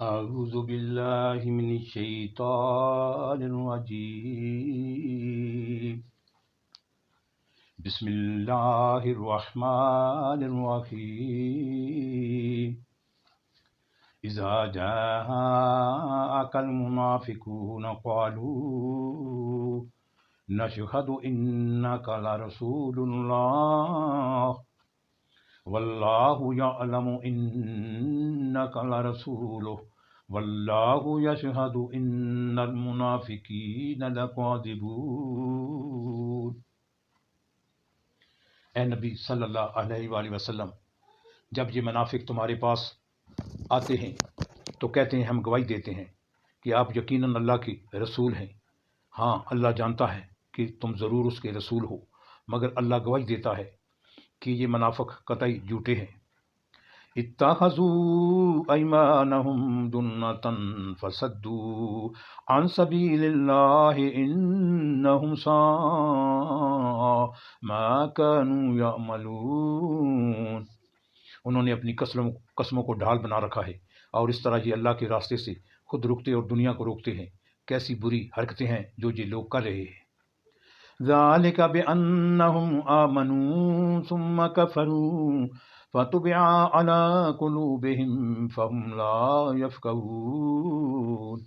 أعوذ بالله من الشيطان الرجيم. بسم الله الرحمن الرحيم. إذا جاءك المنافقون قالوا نشهد إنك لرسول الله والله يعلم إنك لرسوله والله يشهد إن المنافقين لكاذبون. اے نبی صلی اللہ علیہ وآلہ وسلم، جب یہ منافق تمہارے پاس آتے ہیں تو کہتے ہیں ہم گواہی دیتے ہیں کہ آپ یقیناً اللہ کے رسول ہیں۔ ہاں، اللہ جانتا ہے کہ تم ضرور اس کے رسول ہو، مگر اللہ گواہی دیتا ہے کہ یہ منافق قطعی جھوٹے ہیں۔ اتخذوا ایمانہم جنۃ فصدوا عن سبیل اللہ انہم ساء ما كانوا یعملون۔ انہوں نے اپنی قسموں کو ڈھال بنا رکھا ہے، اور اس طرح یہ اللہ کے راستے سے خود رکتے اور دنیا کو روکتے ہیں۔ کیسی بری حرکتیں ہیں جو یہ لوگ کر رہے ہیں۔ ذالک بأنہم آمنوا ثم کفروا فطبع علی قلوبہم فہم لا یفقہون۔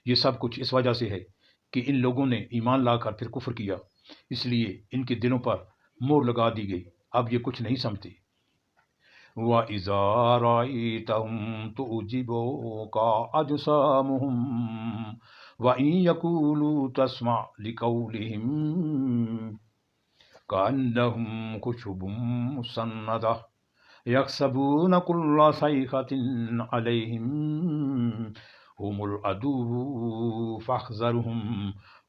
یہ سب کچھ اس وجہ سے ہے کہ ان لوگوں نے ایمان لا کر پھر کفر کیا، اس لیے ان کے دلوں پر مہر لگا دی گئی، اب یہ کچھ نہیں سمجھتے۔ وَإِذَا رَأَيْتَهُمْ تُعْجِبُكَ أَجْسَامُهُمْ وَإِنْ يَقُولُوا تَسْمَعْ لِقَوْلِهِمْ كَأَنَّهُمْ خُشُبٌ مُّسَنَّدَةٌ يَحْسَبُونَ كُلَّ صَيْحَةٍ عَلَيْهِمْ هُمُ الْعَدُوُّ فَاحْذَرْهُمْ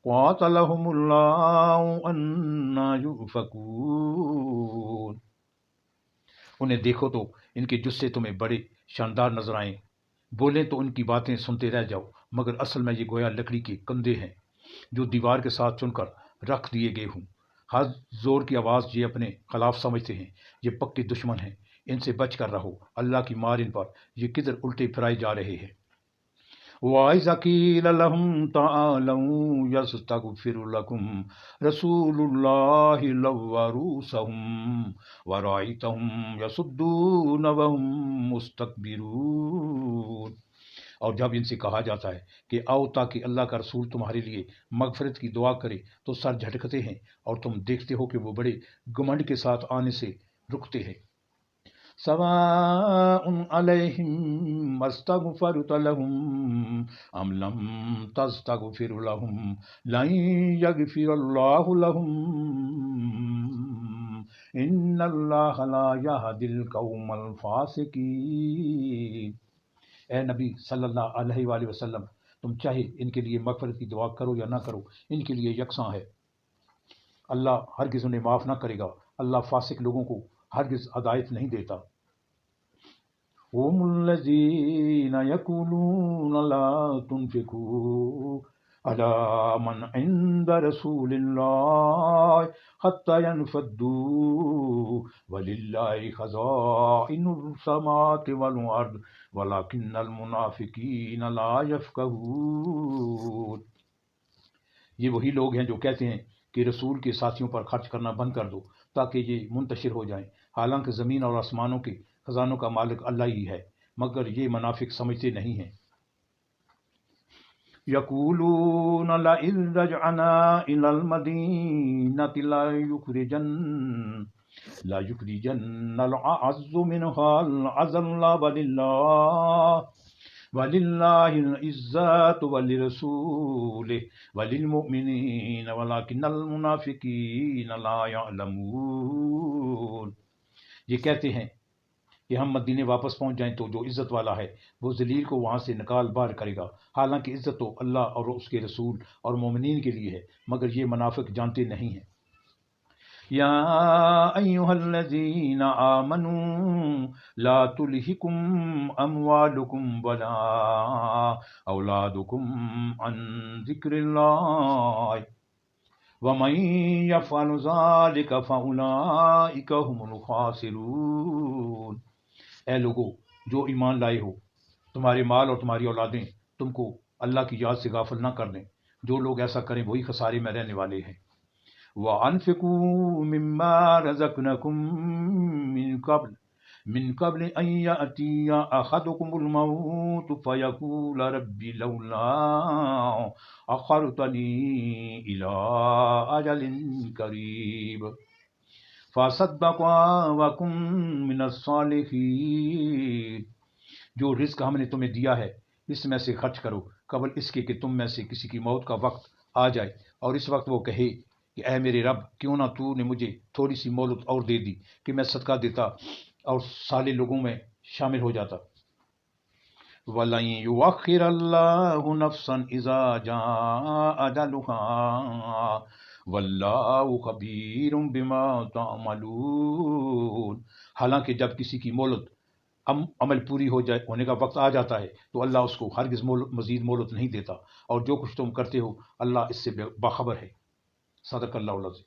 قَاتَلَهُمُ اللَّهُ أَنَّىٰ يُؤْفَكُونَ۔ انہیں دیکھو تو ان کے جسے تمہیں بڑے شاندار نظر آئیں، بولیں تو ان کی باتیں سنتے رہ جاؤ، مگر اصل میں یہ گویا لکڑی کے کندھے ہیں جو دیوار کے ساتھ چن کر رکھ دیے گئے ہوں۔ ہر زور کی آواز یہ اپنے خلاف سمجھتے ہیں، یہ پکے دشمن ہیں، ان سے بچ کر رہو، اللہ کی مار ان پر، یہ کدھر الٹے پھرائے جا رہے ہیں۔ وَإِذَا قِيلَ لَهُمْ تَعَالَوْا يَسْتَغْفِرْ لَكُمْ رَسُولُ اللَّهِ لَوَّوْا رُءُوسَهُمْ وَرَأَيْتَهُمْ يَصُدُّونَ وَهُمْ مُسْتَكْبِرُونَ۔ اور جب ان سے کہا جاتا ہے کہ آؤ تاکہ اللہ کا رسول تمہارے لیے مغفرت کی دعا کرے تو سر جھٹکتے ہیں، اور تم دیکھتے ہو کہ وہ بڑے گمنڈ کے ساتھ آنے سے رکتے ہیں۔ سواء علیہم استغفرت لہم ام لم تستغفر لہم لن یغفر اللہ لہم ان اللہ لا یہدی القوم الفاسقین۔ اے نبی صلی اللہ علیہ وآلہ وسلم، تم چاہے ان کے لیے مغفرت کی دعا کرو یا نہ کرو، ان کے لیے یکساں ہے، اللہ ہرگز انہیں معاف نہ کرے گا، اللہ فاسق لوگوں کو ہرگز ہدایت نہیں دیتا۔ هم الذين يقولون لا تنفقوا على من عند رسول الله حتى ينفضوا ولله خزائن السماوات والأرض ولكن المنافقين لا يفقهون۔ یہ وہی لوگ ہیں جو کہتے ہیں کہ رسول کے ساتھیوں پر خرچ کرنا بند کر دو تاکہ یہ منتشر ہو جائیں، حالانکہ زمین اور آسمانوں کے خزانوں کا مالک اللہ ہی ہے، مگر یہ منافق سمجھتے نہیں ہیں۔ یقولون لئن رجعنا إلى المدینة لَيُخْرِجَنَّ الْأَعَزُّ مِنْهَا الْأَذَلَّ وَلِلَّهِ الْعِزَّةُ وَلِرَسُولِهِ وَلِلْمُؤْمِنِينَ وَلَكِنَّ الْمُنَافِقِينَ لَا يَعْلَمُونَ۔ یہ کہتے ہیں کہ ہم مدینے واپس پہنچ جائیں تو جو عزت والا ہے وہ ذلیل کو وہاں سے نکال باہر کرے گا، حالانکہ عزت تو اللہ اور اس کے رسول اور مومنین کے لیے ہے، مگر یہ منافق جانتے نہیں ہیں۔ یا ایھا الذین آمنوا لا تلہکم اموالکم ولا اولادکم عن ذکر اللہ وَمَن يَفْعَلْ ذَلِكَ فَأُولَٰئِكَ هُمُ الْخَاسِرُونَ۔ اے لوگو جو ایمان لائے ہو، تمہارے مال اور تمہاری اولادیں تم کو اللہ کی یاد سے غافل نہ کر دیں، جو لوگ ایسا کریں وہی خسارے میں رہنے والے ہیں۔ وَأَنفِقُوا مِمَّا رَزَقْنَاكُم من قبل أن يأتي أحدكم الموت فيقول رب لولا أخرتني إلى أجل قريب فصدق وكن من الصالحين۔ جو رزق ہم نے تمہیں دیا ہے اس میں سے خرچ کرو قبل اس کے کہ تم میں سے کسی کی موت کا وقت آ جائے، اور اس وقت وہ کہے کہ اے میرے رب، کیوں نہ تو نے مجھے تھوڑی سی مہلت اور دے دی کہ میں صدقہ دیتا اور صالح لوگوں میں شامل ہو جاتا۔ وَلَن يُؤَخِّرَ اللَّهُ نَفْسًا إِذَا جَاءَ أَجَلُهَا وَاللَّهُ خَبِيرٌ بِمَا تَعْمَلُونَ۔ حالانکہ جب کسی کی مہلت عمل پوری ہونے کا وقت آ جاتا ہے تو اللہ اس کو ہرگز مزید مہلت نہیں دیتا، اور جو کچھ تم کرتے ہو اللہ اس سے باخبر ہے۔ صدق اللہ العظیم۔